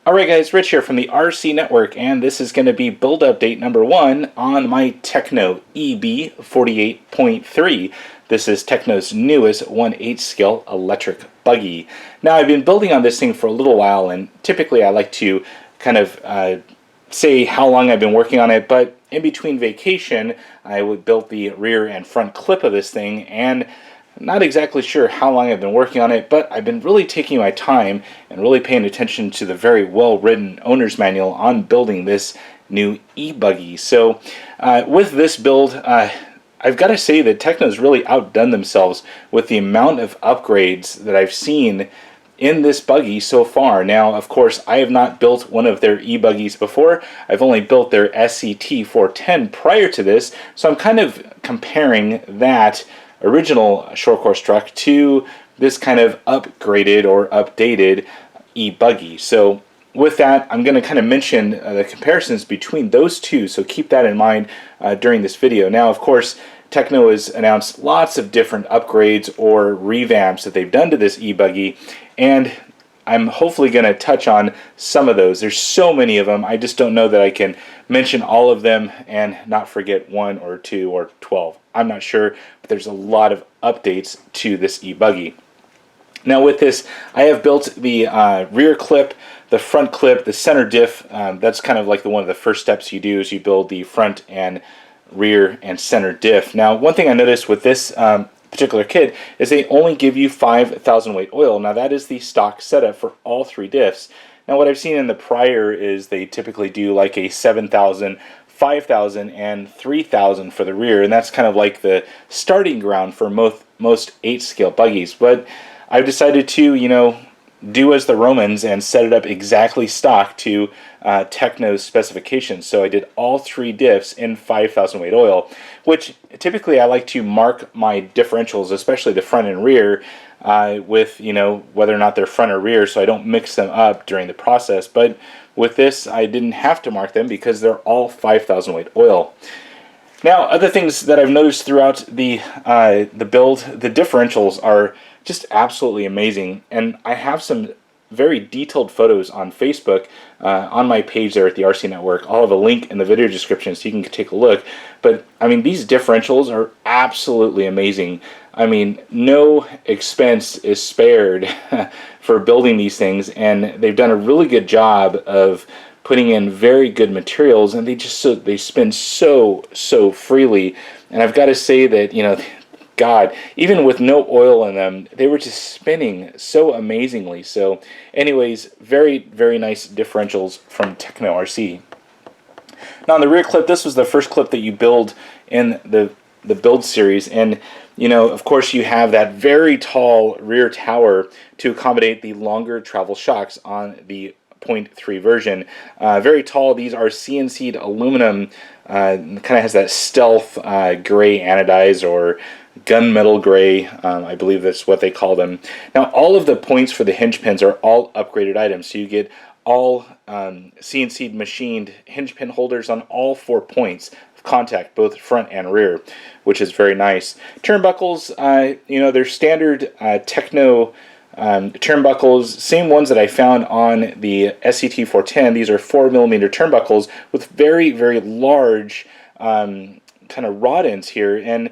Alright guys, Rich here from the RC Network, and this is going to be build update number 1 on my Tekno EB48.3. This is Tekno's newest 1/8 scale electric buggy. Now I've been building on this thing for a little while, and typically I like to kind of say how long I've been working on it, but in between vacation I would build the rear and front clip of this thing, and I'm not exactly sure how long I've been working on it, but I've been really taking my time and really paying attention to the very well-written owner's manual on building this new e-buggy. So with this build, I've got to say that Tekno's really outdone themselves with the amount of upgrades that I've seen in this buggy so far. Now, of course, I have not built one of their e-buggies before. I've only built their SCT410 prior to this, so I'm kind of comparing that original short course truck to this kind of upgraded or updated e-buggy. So with that, I'm going to kind of mention the comparisons between those two, so keep that in mind during this video. Now, of course, Tekno has announced lots of different upgrades or revamps that they've done to this e-buggy, and I'm hopefully going to touch on some of those. There's so many of them, I just don't know that I can mention all of them and not forget 1 or 2 or 12. I'm not sure, but there's a lot of updates to this e-buggy. Now with this, I have built the rear clip, the front clip, the center diff. That's kind of like one of the first steps you do is you build the front and rear and center diff. Now one thing I noticed with this particular kit is they only give you 5,000 weight oil. Now that is the stock setup for all 3 diffs. Now what I've seen in the prior is they typically do like a 7,000, 5,000, and 3,000 for the rear, and that's kind of like the starting ground for most 8 scale buggies. But I've decided to, do as the Romans and set it up exactly stock to Tekno's specifications. So I did all 3 diffs in 5,000 weight oil, which typically I like to mark my differentials, especially the front and rear, with whether or not they're front or rear, so I don't mix them up during the process. But with this, I didn't have to mark them because they're all 5,000 weight oil. Now, other things that I've noticed throughout the build, the differentials are just absolutely amazing, and I have some very detailed photos on Facebook on my page there at the RC Network. I'll have a link in the video description so you can take a look. But I mean, these differentials are absolutely amazing. I mean, no expense is spared for building these things, and they've done a really good job of putting in very good materials, and they spin so freely. And I've got to say that, God, even with no oil in them, they were just spinning so amazingly. So anyways, very nice differentials from Tekno RC. Now on the rear clip, this was the first clip that you build in the build series, and of course you have that very tall rear tower to accommodate the longer travel shocks on the 0.3 version. Very tall. These are CNC'd aluminum, kind of has that stealth gray anodized or gunmetal gray, I believe that's what they call them. Now all of the points for the hinge pins are all upgraded items, so you get all CNC'd machined hinge pin holders on all 4 points of contact, both front and rear, which is very nice. Turnbuckles, they're standard Tekno turnbuckles, same ones that I found on the SCT410. These are 4mm turnbuckles with very large kind of rod ends here, and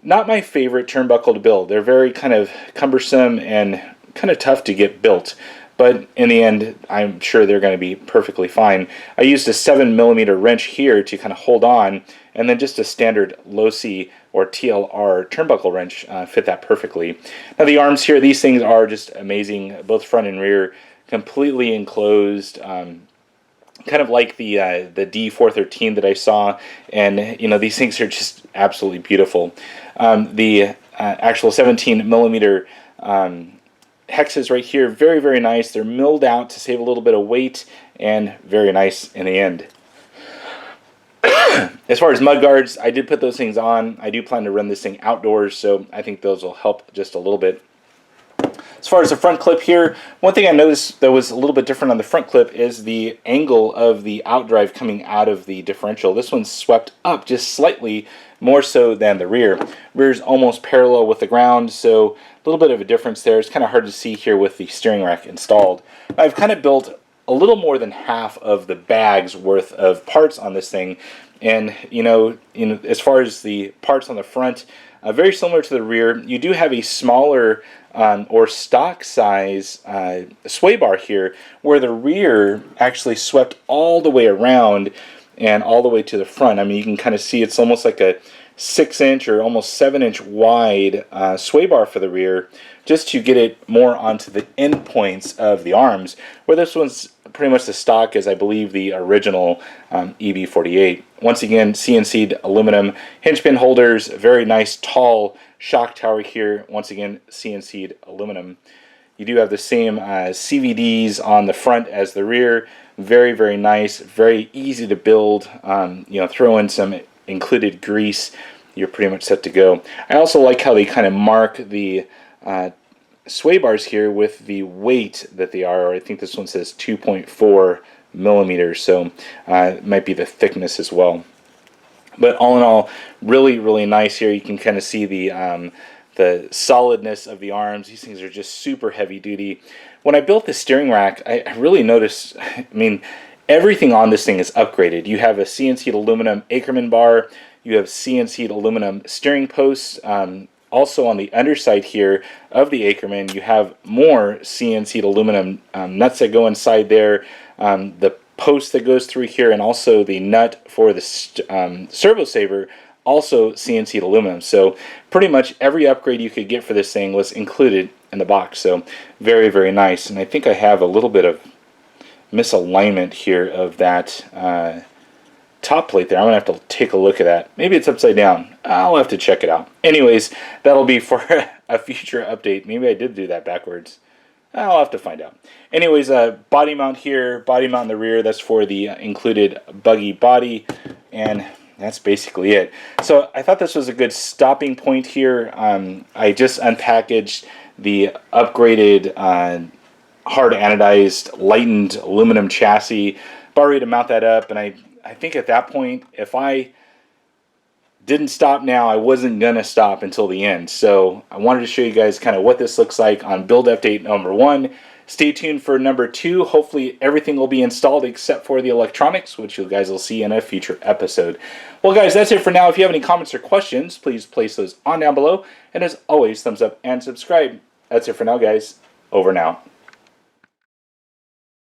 not my favorite turnbuckle to build. They're very kind of cumbersome and kind of tough to get built, but in the end I'm sure they're going to be perfectly fine. I used a 7mm wrench here to kind of hold on, and then just a standard low-C or TLR turnbuckle wrench fit that perfectly. Now the arms here, these things are just amazing, both front and rear, completely enclosed, kind of like the D413 that I saw, and these things are just absolutely beautiful. The actual 17mm hexes right here, very nice. They're milled out to save a little bit of weight, and very nice in the end. As far as mud guards, I did put those things on. I do plan to run this thing outdoors, so I think those will help just a little bit. As far as the front clip here, one thing I noticed that was a little bit different on the front clip is the angle of the outdrive coming out of the differential. This one's swept up just slightly more so than the rear. Rear is almost parallel with the ground, so a little bit of a difference there. It's kind of hard to see here with the steering rack installed. I've kind of built a little more than half of the bag's worth of parts on this thing. And as far as the parts on the front, very similar to the rear, you do have a smaller or stock size sway bar here, where the rear actually swept all the way around and all the way to the front. I mean, you can kind of see it's almost like a 6-inch or almost 7-inch wide sway bar for the rear, just to get it more onto the end points of the arms, where this one's pretty much the stock as I believe the original EB48. Once again, CNC'd aluminum hinge pin holders, very nice tall shock tower here, once again CNC'd aluminum. You do have the same CVDs on the front as the rear, very, very nice, very easy to build. Throw in some included grease, you're pretty much set to go. I also like how they kind of mark the sway bars here with the weight that they are. I think this one says 2.4 millimeters, so it might be the thickness as well. But all in all, really, really nice here. You can kind of see the solidness of the arms. These things are just super heavy duty. When I built the steering rack, I really noticed, I mean, everything on this thing is upgraded. You have a CNC'd aluminum Ackerman bar. You have CNC'd aluminum steering posts. Also on the underside here of the Ackerman, you have more CNC'd aluminum nuts that go inside there. The post that goes through here, and also the nut for the servo saver, also CNC'd aluminum. So pretty much every upgrade you could get for this thing was included in the box. So very, very nice. And I think I have a little bit of misalignment here of that top plate there. I'm going to have to take a look at that. Maybe it's upside down. I'll have to check it out. Anyways, that'll be for a future update. Maybe I did do that backwards. I'll have to find out. Anyways, body mount here, body mount in the rear. That's for the included Buggy body. And that's basically it. So I thought this was a good stopping point here. I just unpackaged the upgraded hard anodized lightened aluminum chassis. About ready to mount that up, and I think at that point, if I didn't stop now, I wasn't going to stop until the end. So I wanted to show you guys kind of what this looks like on build update number 1. Stay tuned for number 2. Hopefully everything will be installed except for the electronics, which you guys will see in a future episode. Well guys, that's it for now. If you have any comments or questions, please place those on down below. And as always, thumbs up and subscribe. That's it for now guys. Over and out.